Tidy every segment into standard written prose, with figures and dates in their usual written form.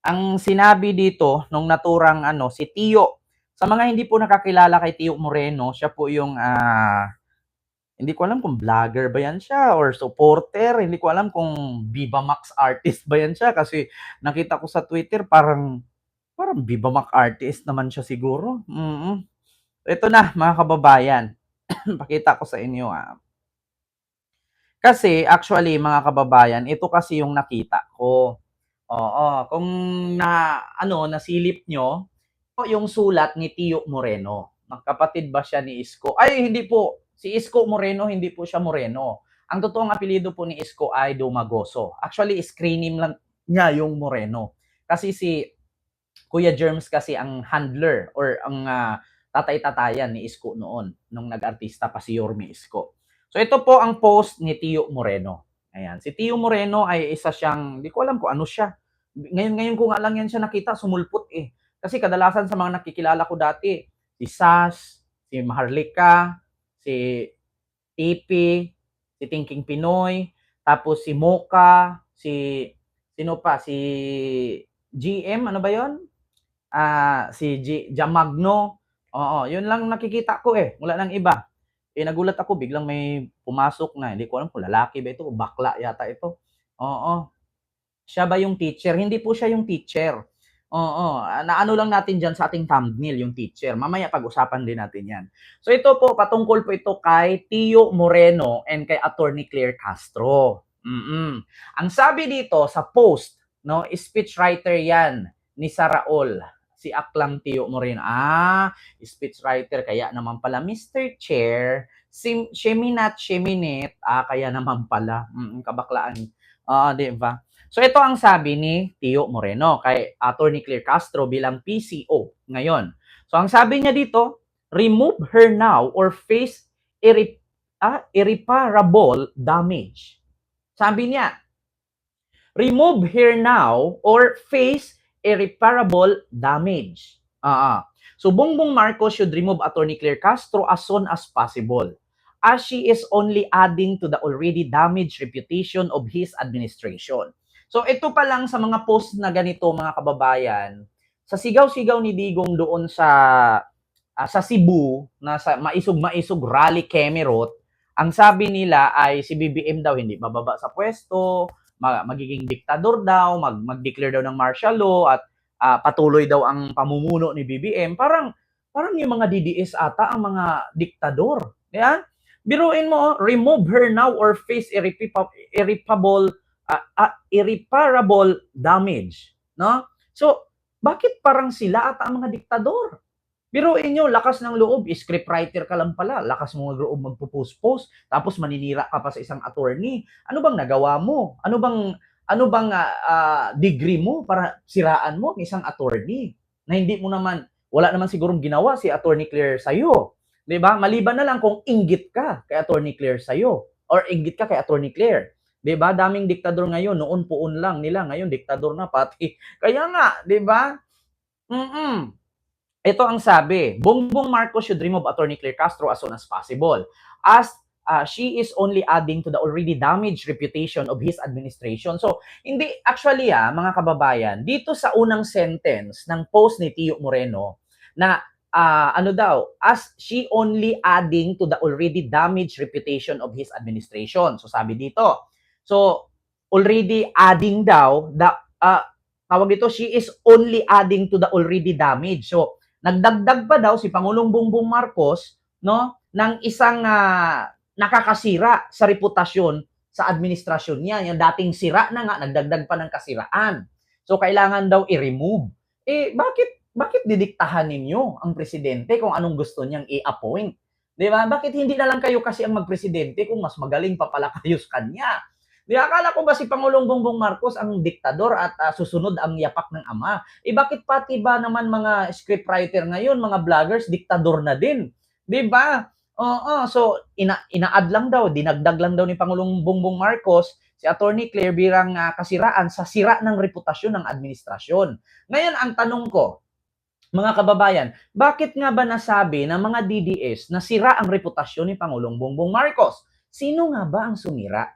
Ang sinabi dito nung naturang si Tio. Sa mga hindi po nakakilala kay Tio Moreno, siya po yung hindi ko alam kung vlogger ba yan siya or supporter. Hindi ko alam kung Viva Max artist ba yan siya kasi nakita ko sa Twitter parang Viva Max artist naman siya siguro. Ito na mga kababayan. Pakita ko sa inyo. Kasi actually mga kababayan, ito kasi yung nakita ko. Oo, kung nasilip nyo, yung sulat ni Tio Moreno. Magkapatid ba siya ni Isko? Ay, hindi po. Si Isko Moreno, hindi po siya Moreno. Ang totoong apelyido po ni Isko ay Dumagoso. Actually, screen name lang niya yung Moreno. Kasi si Kuya Germs kasi ang handler or ang tatay-tatayan ni Isko noon nung nag-artista pa si Yorme Isko. So ito po ang post ni Tio Moreno. Ayan, si Tio Moreno ay isa siyang, hindi ko alam kung ano siya. Ngayon ko nga lang yan siya nakita, sumulpot eh. Kasi kadalasan sa mga nakikilala ko dati, si Sas, si Maharlika, si Tipi, si Thinking Pinoy, tapos si Mocha, si sino pa, si GM, ano ba yon? Si Jamagno. Oo, yun lang nakikita ko eh. Wala nang iba. Nagulat ako, biglang may pumasok na. Hindi ko alam kung lalaki ba ito o bakla yata ito. Oo. Siya ba yung teacher? Hindi po siya yung teacher. Oo. Naano lang natin dyan sa ating thumbnail yung teacher. Mamaya pag-usapan din natin yan. So ito po, patungkol po ito kay Tio Moreno and kay Attorney Claire Castro. Ang sabi dito sa post, no, speechwriter yan ni Saraol, si Aklang Tio Moreno. Speechwriter, kaya naman pala Mr. Chair, Sheminat, kaya naman pala, kabaklaan. Di ba? So ito ang sabi ni Tio Moreno kay Attorney Claire Castro bilang PCO ngayon. So ang sabi niya dito, remove her now or face irreparable damage. Sabi niya, remove her now or face irreparable damage. So Bongbong Marcos should remove Attorney Claire Castro as soon as possible, as she is only adding to the already damaged reputation of his administration. So ito pa lang sa mga post na ganito mga kababayan, sa sigaw-sigaw ni Digong doon sa Cebu, na sa maisog rally Kemerot, ang sabi nila ay si BBM daw hindi bababa sa pwesto, magiging diktador daw, mag-declare daw ng martial law at patuloy daw ang pamumuno ni BBM. Parang yung mga DDS ata ang mga diktador. Yan. Biruin mo, remove her now or face irreparable damage. No? So, bakit parang sila ata ang mga diktador? Biruin nyo, lakas ng loob, scriptwriter ka lang pala, lakas mo ng loob magpo-post-post, tapos maninira ka pa sa isang attorney. Ano bang nagawa mo? Ano bang degree mo para siraan mo ng isang attorney? Na hindi mo naman, wala naman sigurong ginawa si Attorney Claire sa'yo. Diba? Maliban na lang kung inggit ka kay Attorney Claire sa'yo or inggit ka kay Attorney Claire. Diba? Daming diktador ngayon, noon puon lang nila, ngayon diktador na pati. Kaya nga, diba? Ito ang sabi, Bongbong Marcos should remove Attorney Claire Castro as soon as possible, as she is only adding to the already damaged reputation of his administration. So, hindi, actually mga kababayan, dito sa unang sentence ng post ni Tio Moreno, na ano daw, as she only adding to the already damaged reputation of his administration. So, sabi dito, so, already adding daw, tawag dito, she is only adding to the already damaged. So, nagdagdag pa daw si Pangulong Bongbong Marcos, no, ng isang nakakasira sa reputasyon sa administrasyon niya. Yung dating sira na nga, nagdagdag pa ng kasiraan. So kailangan daw i-remove. Bakit didiktahan ninyo ang presidente kung anong gusto niyang i-appoint? 'Di ba? Bakit hindi na lang kayo kasi ang magpresidente kung mas magaling pa pala kayo sa kanya? Di akala ko ba si Pangulong Bongbong Marcos ang diktador at susunod ang yapak ng ama? Bakit pati ba naman mga scriptwriter ngayon, mga vloggers, diktador na din? Di ba? Oo, so ina-add lang daw, dinagdag lang daw ni Pangulong Bongbong Marcos si Attorney Claire birang kasiraan sa sira ng reputasyon ng administrasyon. Ngayon, ang tanong ko, mga kababayan, bakit nga ba nasabi ng mga DDS na sira ang reputasyon ni Pangulong Bongbong Marcos? Sino nga ba ang sumira?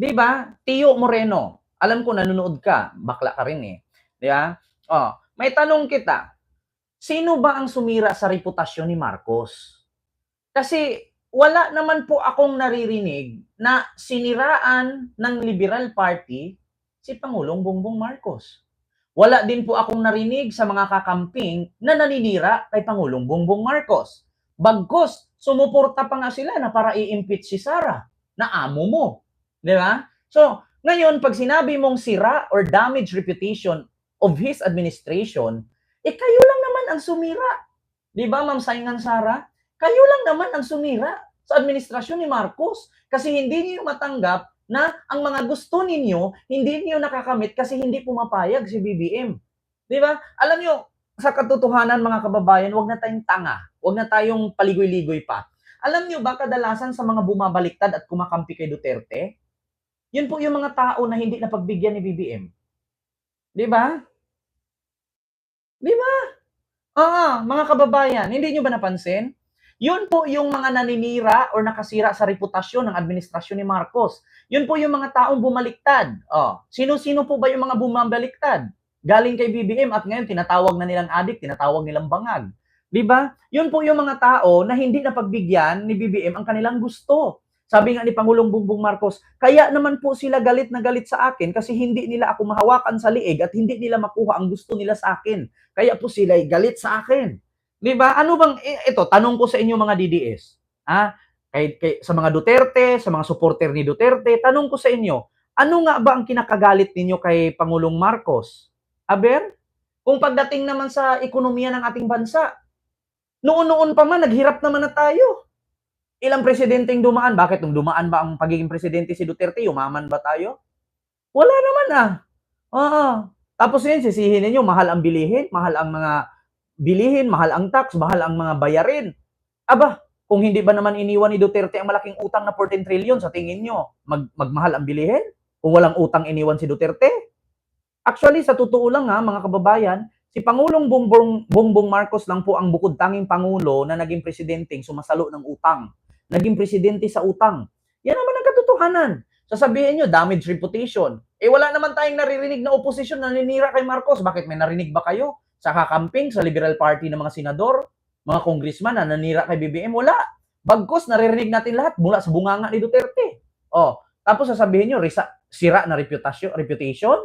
Di ba? Tio Moreno, alam ko nanonood ka, bakla ka rin eh. Di ba? May tanong kita, sino ba ang sumira sa reputasyon ni Marcos? Kasi wala naman po akong naririnig na siniraan ng Liberal Party si Pangulong Bongbong Marcos. Wala din po akong narinig sa mga kakamping na naninira kay Pangulong Bongbong Marcos. Bagkus, sumuporta pa nga sila na para i-impeach si Sara, na amo mo. Di ba? So, ngayon, pag sinabi mong sira or damage reputation of his administration, kayo lang naman ang sumira. Di ba, Ma'am Saingan Sara? Kayo lang naman ang sumira sa administrasyon ni Marcos kasi hindi niyo matanggap na ang mga gusto ninyo, hindi niyo nakakamit kasi hindi pumapayag si BBM. Di ba? Alam niyo, sa katotohanan mga kababayan, wag na tayong tanga. Wag na tayong paligoy-ligoy pa. Alam niyo ba, kadalasan sa mga bumabaliktad at kumakampi kay Duterte, yun po yung mga tao na hindi napagbigyan ni BBM. Di ba? Di ba? Mga kababayan, hindi nyo ba napansin? Yun po yung mga naninira or nakasira sa reputasyon ng administrasyon ni Marcos. Yun po yung mga taong bumaliktad. Sino-sino po ba yung mga bumabaliktad? Galing kay BBM at ngayon tinatawag na nilang adik, tinatawag nilang bangag. Di ba? Yun po yung mga tao na hindi napagbigyan ni BBM ang kanilang gusto. Sabi nga ni Pangulong Bongbong Marcos, kaya naman po sila galit na galit sa akin kasi hindi nila ako mahawakan sa liig at hindi nila makuha ang gusto nila sa akin. Kaya po sila galit sa akin. Di ba? Ano bang, ito, tanong ko sa inyo mga DDS. Sa mga Duterte, sa mga supporter ni Duterte, tanong ko sa inyo, ano nga ba ang kinakagalit ninyo kay Pangulong Marcos? Aber? Kung pagdating naman sa ekonomiya ng ating bansa, noon-noon pa man, naghirap naman na tayo. Ilang presidenteng dumaan? Bakit nung dumaan ba ang pagiging presidente si Duterte, yumaman ba tayo? Wala naman Tapos yun, sisihin ninyo, mahal ang bilihin, mahal ang mga bilihin, mahal ang tax, mahal ang mga bayarin. Aba, kung hindi ba naman iniwan ni Duterte ang malaking utang na 14 trillion, sa tingin nyo, magmahal ang bilihin? Kung walang utang iniwan si Duterte? Actually, sa totoo lang mga kababayan, si Pangulong Bongbong Marcos lang po ang bukod tanging Pangulo na naging presidenteng sumasalo ng utang. Naging presidente sa utang. Yan naman ang katotohanan. Sasabihin nyo, damage reputation. Wala naman tayong naririnig na oposisyon na naninira kay Marcos. Bakit may narinig ba kayo? Sa kakamping, sa Liberal Party ng mga senador, mga congressman na nanira kay BBM, wala. Bagkus, naririnig natin lahat mula sa bunganga ni Duterte. Tapos sasabihin nyo, sira na reputation?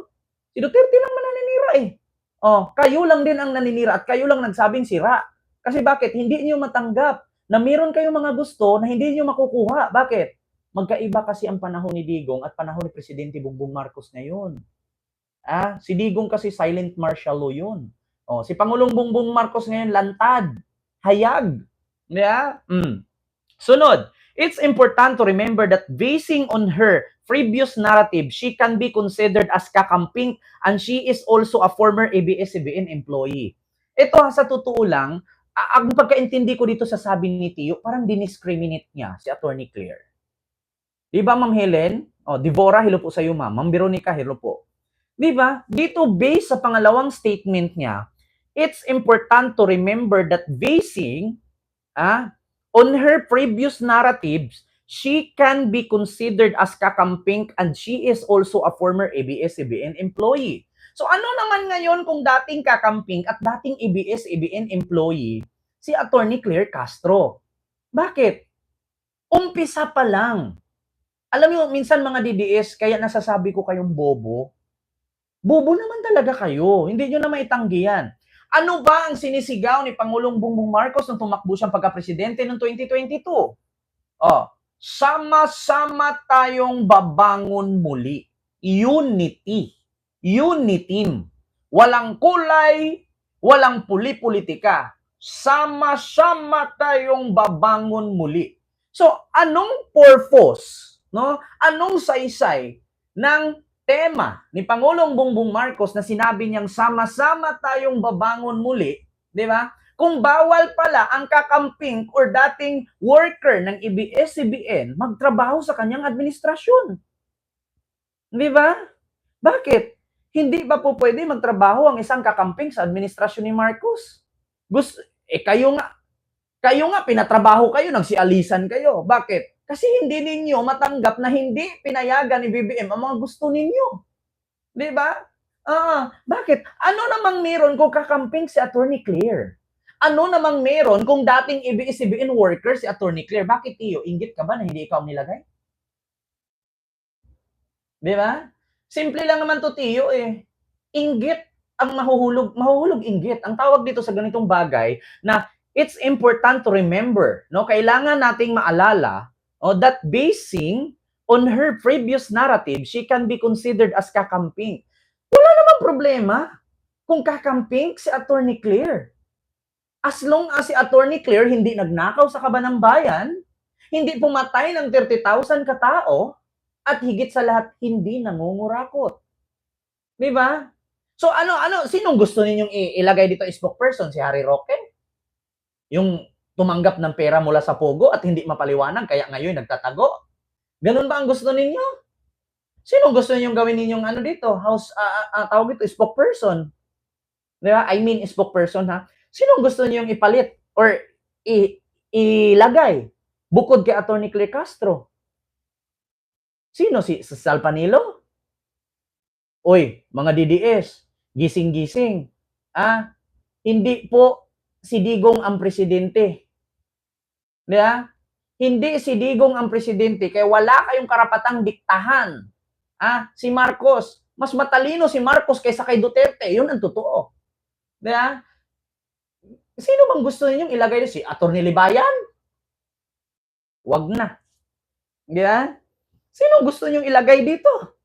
Si Duterte lang naninira kayo lang din ang naninira at kayo lang nagsabing sira. Kasi bakit? Hindi niyo matanggap na meron kayong mga gusto na hindi niyo makukuha. Bakit? Magkaiba kasi ang panahon ni Digong at panahon ni Presidente Bongbong Marcos ngayon. Si Digong kasi silent martial law yun. Si Pangulong Bongbong Marcos ngayon, lantad, hayag. Yeah? Sunod, it's important to remember that basing on her previous narrative, she can be considered as kakamping and she is also a former ABS-CBN employee. Ito sa totoo lang, ang pagkaintindi ko dito sa sabi ni Tio, parang diniscriminate niya si Attorney Claire. Di ba, Ma'am Helen? Devora, hello po sa iyo, Ma'am. Ma'am Veronica, hello po. Di ba? Dito, based sa pangalawang statement niya, it's important to remember that basing on her previous narratives, she can be considered as kakamping and she is also a former ABS-CBN employee. So ano naman ngayon kung dating kakamping at dating ABS-CBN employee si Attorney Claire Castro? Bakit? Umpisa pa lang. Alam niyo, minsan mga DDS, kaya nasasabi ko kayong bobo. Bobo naman talaga kayo. Hindi nyo na maitanggi yan. Ano ba ang sinisigaw ni Pangulong Bongbong Marcos nung tumakbo siyang pagka-presidente noong 2022? Sama-sama tayong babangon muli. Unity. Uniteam. Walang kulay, walang puli-politika. Sama-sama tayong babangon muli. So, anong purpose, anong saysay ng tema ni Pangulong Bongbong Marcos na sinabi niyang sama-sama tayong babangon muli, di ba? Kung bawal pala ang kakamping or dating worker ng ABS-CBN magtrabaho sa kanyang administrasyon. Di ba? Bakit? Hindi ba po pwede magtrabaho ang isang kakamping sa administrasyon ni Marcos? Kayo nga, pinatrabaho kayo, nagsialisan kayo. Bakit? Kasi hindi ninyo matanggap na hindi pinayagan ni BBM ang mga gusto ninyo. Di ba? Bakit? Ano namang meron kung kakamping si Attorney Claire? Ano namang meron kung dating ABS-CBN worker si Attorney Claire? Bakit, Tiyo? Inggit ka ba na hindi ikaw nilagay? Di ba? Simple lang naman to, Tiyo, eh. Inggit ang mahuhulog inggit. Ang tawag dito sa ganitong bagay na it's important to remember, no? Kailangan nating maalala, that basing on her previous narrative, she can be considered as kakamping. Wala namang problema kung kakamping si Attorney Claire. As long as si Attorney Claire hindi nagnakaw sa kaban ng bayan, hindi pumatay ng 30,000 katao, at higit sa lahat, hindi nangungurakot. Di ba? So sinong gusto ninyong ilagay dito spokesperson? Si Harry Roque? Yung tumanggap ng pera mula sa Pogo at hindi mapaliwanag, kaya ngayon nagtatago? Ganun ba ang gusto ninyo? Sinong gusto ninyong gawin ninyong dito? Tawag ito, spokesperson. Di ba? I mean, spokesperson, ha? Sinong gusto ninyong ipalit or ilagay bukod kay Attorney Claire Castro? Sino? Si Sal Panilo? Uy, mga DDS, gising-gising. Hindi po si Digong ang presidente. Di ba? Hindi si Digong ang presidente, kaya wala kayong karapatang diktahan. Si Marcos, mas matalino si Marcos kaysa kay Duterte. Yun ang totoo. Di ba? Sino bang gusto ninyong ilagay si Attorney Libayan? Wag na. Di ba? Sino gusto ninyong ilagay dito?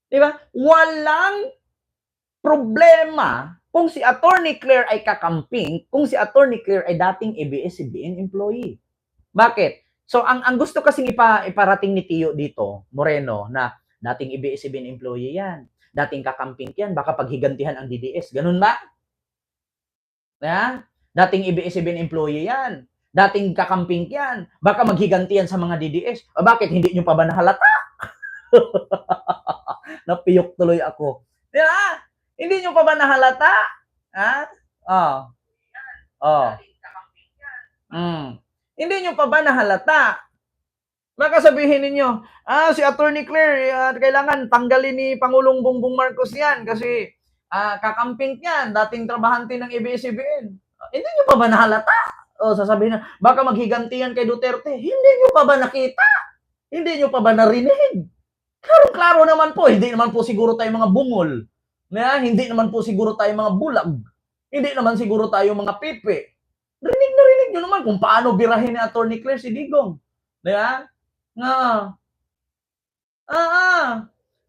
Di ba? Walang problema kung si Attorney Claire ay kakamping, kung si Attorney Claire ay dating ABS-CBN employee. Bakit? So, ang gusto kasing iparating ni Tiyo dito, Moreno, na dating ABS-CBN employee yan, dating kakamping yan, baka paghigantihan ang DDS. Ganun ba? Dating ABS-CBN employee yan, dating kakamping yan, baka maghigantihan sa mga DDS. Bakit? Hindi nyo pa ba nahalata? Napiyok tuloy ako. Di ba? Hindi nyo pa ba nahalata? Hindi nyo pa ba nahalata? Baka sabihin ninyo, si Attorney Claire, kailangan tanggalin ni Pangulong Bongbong Marcos yan kasi kakamping yan, dating trabahante ng ABS-CBN. Hindi nyo pa ba nahalata? Sasabihin na, baka maghigantihan kay Duterte. Hindi nyo pa ba nakita? Hindi nyo pa ba narinig? Klaro naman po, hindi naman po siguro tayo mga bungol. Hindi naman po siguro tayo mga bulag. Hindi naman siguro tayo mga pipi. Rinig na rinig nyo naman kung paano birahin ni Attorney Claire si Digong.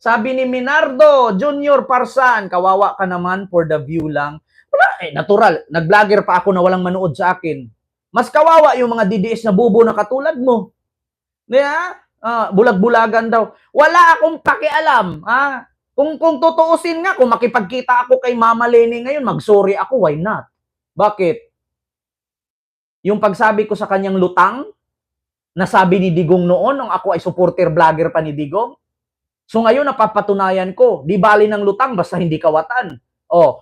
Sabi ni Minardo Junior Parsan, kawawa ka naman for the view lang. Wala, natural. Nag-vlogger pa ako na walang manood sa akin. Mas kawawa yung mga DDS na bubo na katulad mo. Bulag-bulagan daw. Wala akong pakialam. Kung tutuusin nga, kung makipagkita ako kay Mama Leni ngayon, mag-sorry ako, why not? Bakit? Yung pagsabi ko sa kanyang lutang, nasabi ni Digong noon, nung ako ay supporter vlogger pa ni Digong, so ngayon napapatunayan ko, di bali ng lutang, basta hindi kawatan.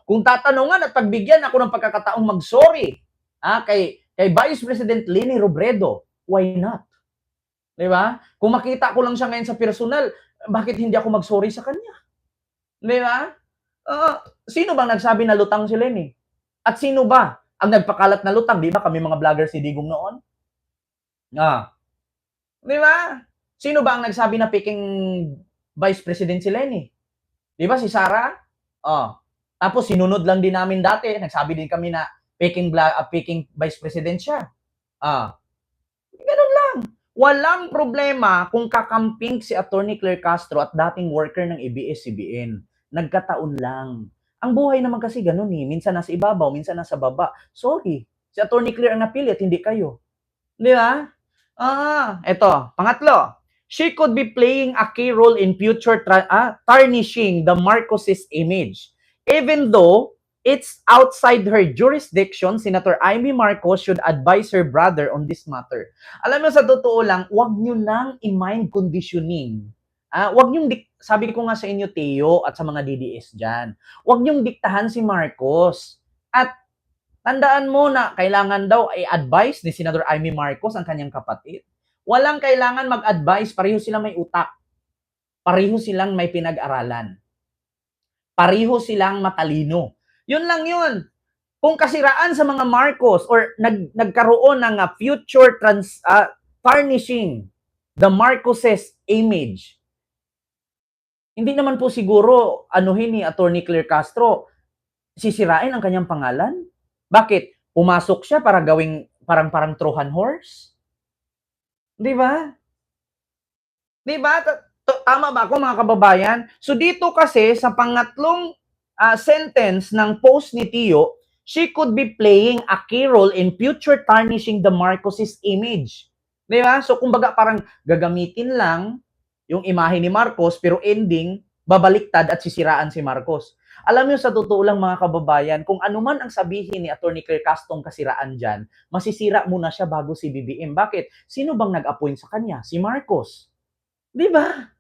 Kung tatanungan at pagbigyan ako ng pagkakataong mag-sorry kay Vice President Leni Robredo, why not? Di ba? Kung makita ko lang siya ngayon sa personal, bakit hindi ako mag-sorry sa kanya? Di ba? Sino bang nagsabi na lutang si Leni? At sino ba ang nagpakalat na lutang? Di ba kami mga vlogger si Digong noon? Di ba? Sino ba ang nagsabi na peking Vice President si Leni? Di ba si Sara? Tapos sinunod lang din namin dati, nagsabi din kami na peking Vice President siya. Ganun lang. Walang problema kung kakamping si Attorney Claire Castro at dating worker ng ABS-CBN. Nagkataon lang. Ang buhay naman kasi ganun eh. Minsan nasa ibabaw, minsan nasa baba. Sorry. Si Attorney Claire ang napili at hindi kayo. Di ba? Eto. Pangatlo. She could be playing a key role in future tarnishing the Marcoses image. Even though it's outside her jurisdiction, Senator Amy Marcos should advise her brother on this matter. Alam mo, sa totoo lang, wag nyo nang i-mind conditioning. Wag nyo, sabi ko nga sa inyo, Teo, at sa mga DDS dyan, wag nyo diktahan si Marcos. At tandaan mo na kailangan daw ay advice ni Senator Amy Marcos ang kanyang kapatid. Walang kailangan mag-advise, pareho silang may utak. Pareho silang may pinag-aralan. Pareho silang matalino. Yun lang yun. Kung kasiraan sa mga Marcos or nagkaroon ng future tarnishing the Marcoses image, hindi naman po siguro anuhin ni Attorney Claire Castro, sisirain ang kanyang pangalan? Bakit? Pumasok siya para gawing parang Trojan horse? Di ba? Di ba? Tama ba ako mga kababayan? So dito kasi sa pangatlong sentence ng post ni Tio, she could be playing a key role in future tarnishing the Marcoses image. Di ba? So kumbaga parang gagamitin lang yung imahe ni Marcos pero ending babaliktad at sisiraan si Marcos. Alam niyo sa totoo lang mga kababayan, kung ano man ang sabihin ni Attorney Claire Castong kasiraan dyan, masisira muna siya bago si BBM. Bakit? Sino bang nag-appoint sa kanya? Si Marcos. Di ba?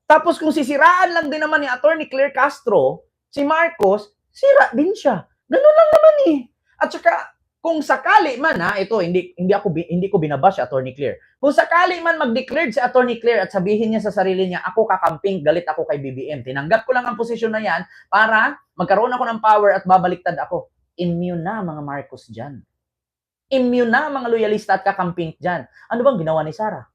Tapos kung sisiraan lang din naman ni Attorney Claire Castro, si Marcos, sira din siya. Ganun lang naman eh. At saka, kung sakali man ito hindi ko binabash si Attorney Claire. Kung sakali man mag-declare si Attorney Claire at sabihin niya sa sarili niya, ako kakamping, galit ako kay BBM. Tinanggap ko lang ang posisyon na yan para magkaroon ako ng power at babaliktad ako. Immune na mga Marcos diyan. Immune na mga loyalista at kakamping diyan. Ano bang ginawa ni Sara?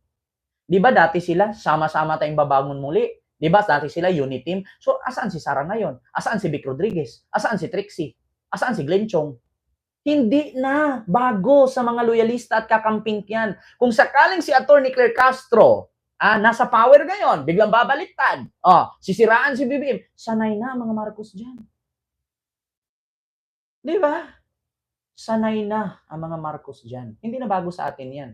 Di ba dati sila, sama-sama tayong babangon muli? Di ba dati sila unit team? So, asaan si Sara ngayon? Asaan si Vic Rodriguez? Asaan si Trixie? Asaan si Glenn Chong? Hindi na. Bago sa mga loyalista at kakamping yan. Kung sakaling si Attorney Claire Castro, nasa power ngayon, biglang babaliktad, sisiraan si BBM, sanay na mga Marcos dyan. Di ba? Sanay na ang mga Marcos dyan. Hindi na bago sa atin yan.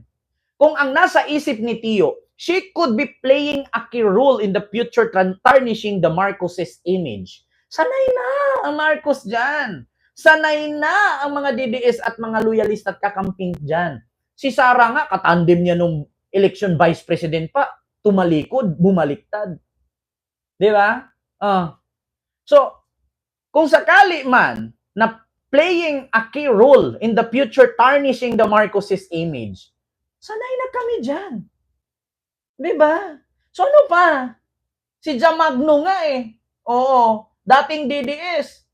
Kung ang nasa isip ni Tio, she could be playing a key role in the future tarnishing the Marcoses image. Sanay na ang Marcos dyan. Sanay na ang mga DDS at mga loyalist at kakamping dyan. Si Sara nga, katandem niya nung election vice president pa, tumalikod, bumaliktad. Di ba? So, kung sakali man na playing a key role in the future tarnishing the Marcoses image, sanay na kami dyan. Di ba? So ano pa? Si Jamagno nga eh. Oo. Dating DDS.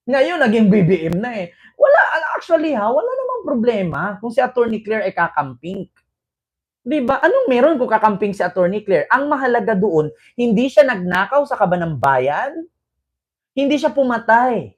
Ngayon, naging BBM na eh. Actually wala namang problema kung si Attorney Claire ay kakamping. Di ba? Anong meron kung kakamping si Attorney Claire? Ang mahalaga doon, hindi siya nagnakaw sa kaban ng bayan. Hindi siya pumatay.